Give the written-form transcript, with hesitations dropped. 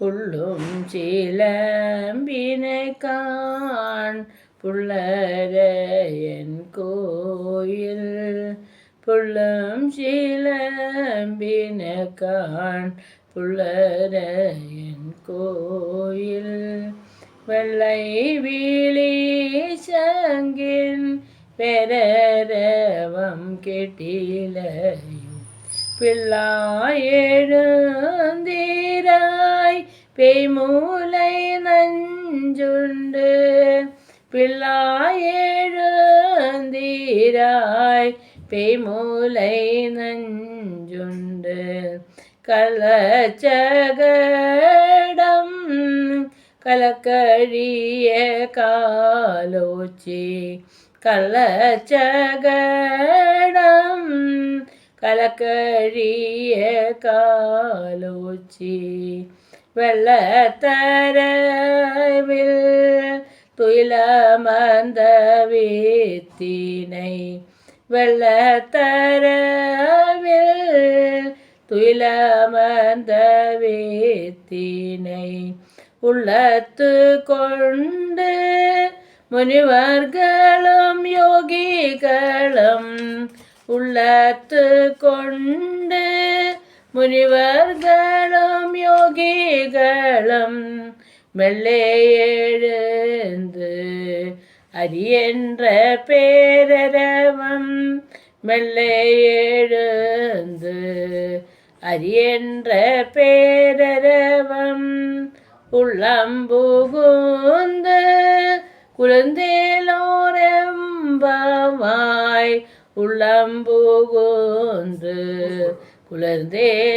புள்ளும் சிலம்பினைக்காண் புள்ளர என் கோயில் புள்ளும் சிலம்பினைக்காண் புள்ளர என் கோயில் வெள்ளை விழி சங்கின் பெரரவம் கெட்டிலையும் பிள்ளாயெழுந்தீராய் பேய்மூலை நஞ்சுண்டு பிள்ளாயெழுந்தீராய் பேய்மூலை நஞ்சுண்டு கள்ளச்சகடம் கலக்கழிய காலோச்சி கள்ளச்சகடம் கலக்கழிய காலோச்சி வெள்ளத்தரவில் துயிலமர்ந்த வீத்தினை வெள்ளத்தரவில் துயிலமர்ந்த வீத்தினை உள்ளத்து கொண்டு முனிவர்களும் யோகிகளும் உள்ளத்து கொண்டு முனிவர்களும் யோகிகளும் மெல்லே எழுந்து அரியென்ற பேரரவம் மெல்லே எழுந்து அரியென்ற பேரரவம் உள்ளம்புகுந்து குழந்தேலோரெம்பாவாய் உள்ளம்புகுந்து குழந்தேலோரெம்பாவாய்.